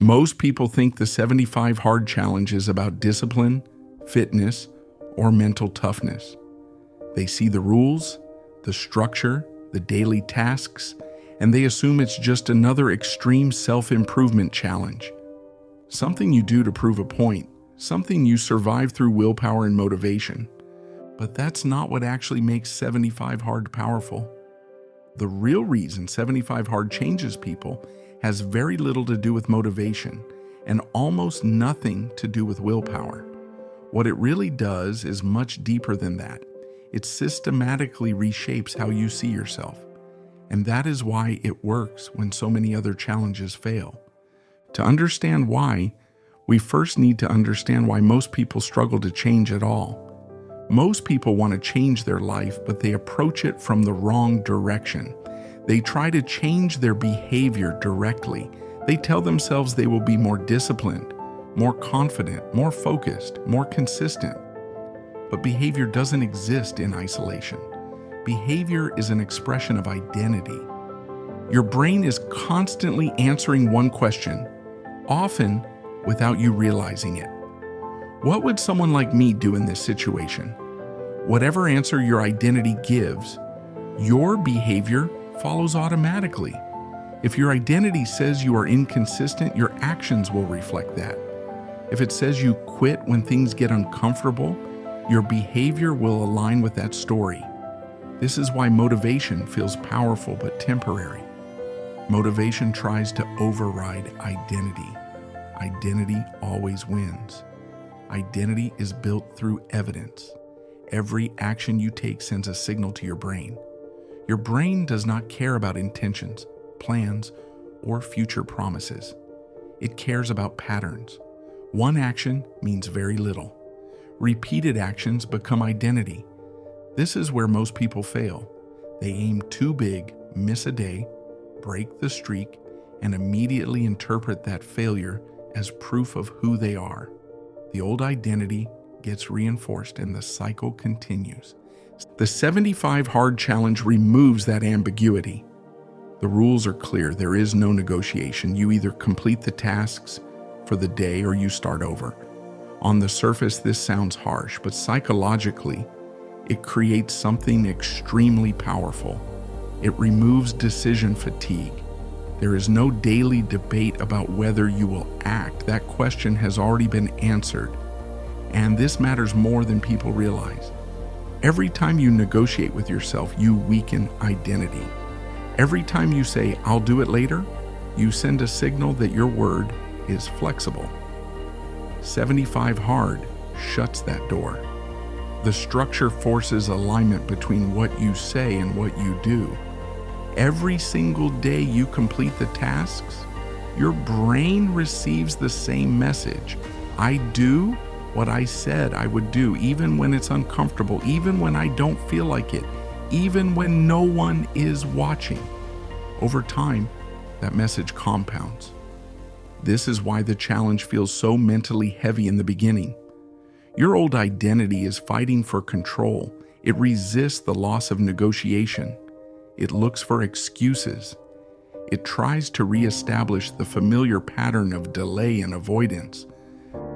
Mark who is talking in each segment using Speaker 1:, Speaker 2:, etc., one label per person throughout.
Speaker 1: Most people think the 75 Hard Challenge is about discipline, fitness, or mental toughness. They see the rules, the structure, the daily tasks, and they assume it's just another extreme self-improvement challenge. Something you do to prove a point, something you survive through willpower and motivation. But that's not what actually makes 75 Hard powerful. The real reason 75 Hard changes people has very little to do with motivation and almost nothing to do with willpower. What it really does is much deeper than that. It systematically reshapes how you see yourself. And that is why it works when so many other challenges fail. To understand why, we first need to understand why most people struggle to change at all. Most people want to change their life, but they approach it from the wrong direction. They try to change their behavior directly. They tell themselves they will be more disciplined, more confident, more focused, more consistent. But behavior doesn't exist in isolation. Behavior is an expression of identity. Your brain is constantly answering one question, often without you realizing it. What would someone like me do in this situation? Whatever answer your identity gives, your behavior follows automatically. If your identity says you are inconsistent, your actions will reflect that. If it says you quit when things get uncomfortable, your behavior will align with that story. This is why motivation feels powerful but temporary. Motivation tries to override identity. Identity always wins. Identity is built through evidence. Every action you take sends a signal to your brain. Your brain does not care about intentions, plans, or future promises. It cares about patterns. One action means very little. Repeated actions become identity. This is where most people fail. They aim too big, miss a day, break the streak, and immediately interpret that failure as proof of who they are. The old identity gets reinforced and the cycle continues. The 75 Hard Challenge removes that ambiguity. The rules are clear. There is no negotiation. You either complete the tasks for the day or you start over. On the surface, this sounds harsh, but psychologically, it creates something extremely powerful. It removes decision fatigue. There is no daily debate about whether you will act. That question has already been answered. And this matters more than people realize. Every time you negotiate with yourself, you weaken identity. Every time you say, "I'll do it later," you send a signal that your word is flexible. 75 Hard shuts that door. The structure forces alignment between what you say and what you do. Every single day you complete the tasks, your brain receives the same message. I do what I said I would do, even when it's uncomfortable, even when I don't feel like it, even when no one is watching. Over time, that message compounds. This is why the challenge feels so mentally heavy in the beginning. Your old identity is fighting for control. It resists the loss of negotiation. It looks for excuses. It tries to reestablish the familiar pattern of delay and avoidance.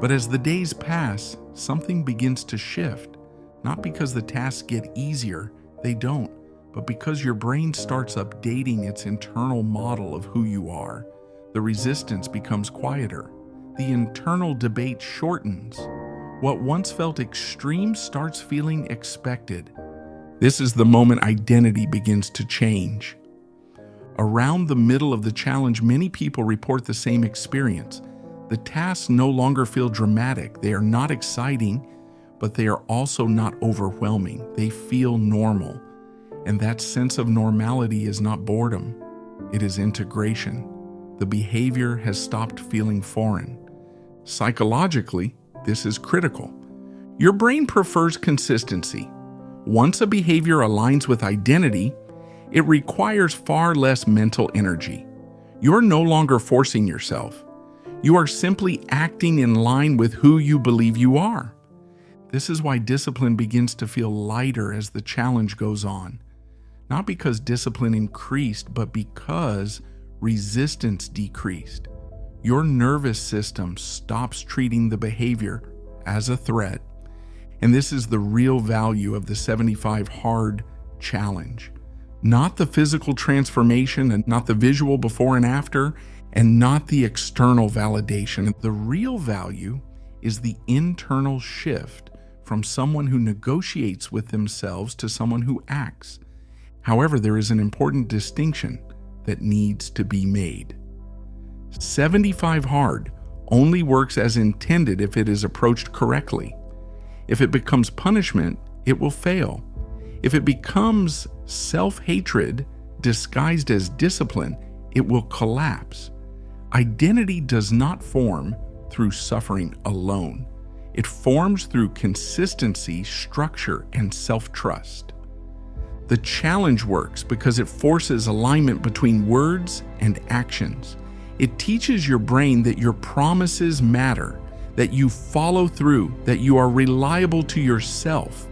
Speaker 1: But as the days pass, something begins to shift. Not because the tasks get easier, they don't, but because your brain starts updating its internal model of who you are. The resistance becomes quieter. The internal debate shortens. What once felt extreme starts feeling expected. This is the moment identity begins to change. Around the middle of the challenge, many people report the same experience. The tasks no longer feel dramatic. They are not exciting, but they are also not overwhelming. They feel normal. And that sense of normality is not boredom. It is integration. The behavior has stopped feeling foreign. Psychologically, this is critical. Your brain prefers consistency. Once a behavior aligns with identity, it requires far less mental energy. You're no longer forcing yourself. You are simply acting in line with who you believe you are. This is why discipline begins to feel lighter as the challenge goes on. Not because discipline increased, but because resistance decreased. your nervous system stops treating the behavior as a threat. And this is the real value of the 75 Hard Challenge. Not the physical transformation, and not the visual before and after, and not the external validation. The real value is the internal shift from someone who negotiates with themselves to someone who acts. However, there is an important distinction that needs to be made. 75 Hard only works as intended if it is approached correctly. If it becomes punishment, it will fail. If it becomes self-hatred disguised as discipline, it will collapse. Identity does not form through suffering alone. It forms through consistency, structure, and self-trust. The challenge works because it forces alignment between words and actions. It teaches your brain that your promises matter, that you follow through, that you are reliable to yourself.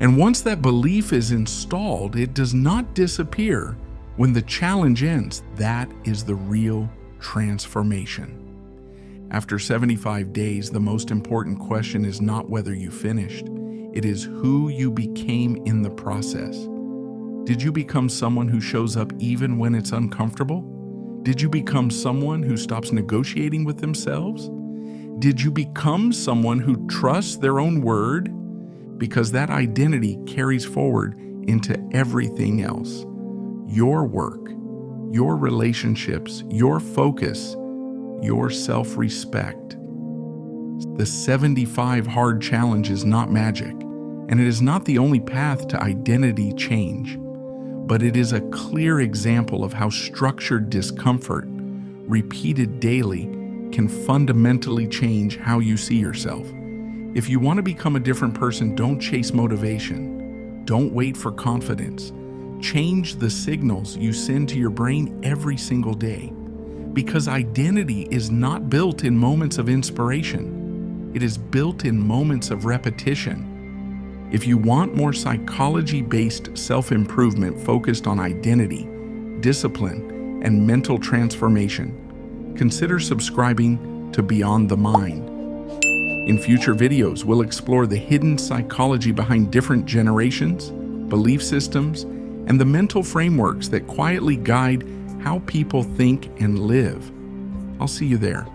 Speaker 1: And once that belief is installed, it does not disappear when the challenge ends. That is the real transformation. After 75 days, the most important question is not whether you finished. It is who you became in the process. Did you become someone who shows up even when it's uncomfortable? Did you become someone who stops negotiating with themselves? Did you become someone who trusts their own word? Because that identity carries forward into everything else. Your work, your relationships, your focus, your self-respect. The 75 Hard Challenge is not magic, and it is not the only path to identity change, but it is a clear example of how structured discomfort, repeated daily, can fundamentally change how you see yourself. If you want to become a different person, don't chase motivation. Don't wait for confidence. Change the signals you send to your brain every single day. Because identity is not built in moments of inspiration. It is built in moments of repetition. If you want more psychology-based self-improvement focused on identity, discipline, and mental transformation, consider subscribing to Beyond the Mind. In future videos, we'll explore the hidden psychology behind different generations, belief systems, and the mental frameworks that quietly guide how people think and live. I'll see you there.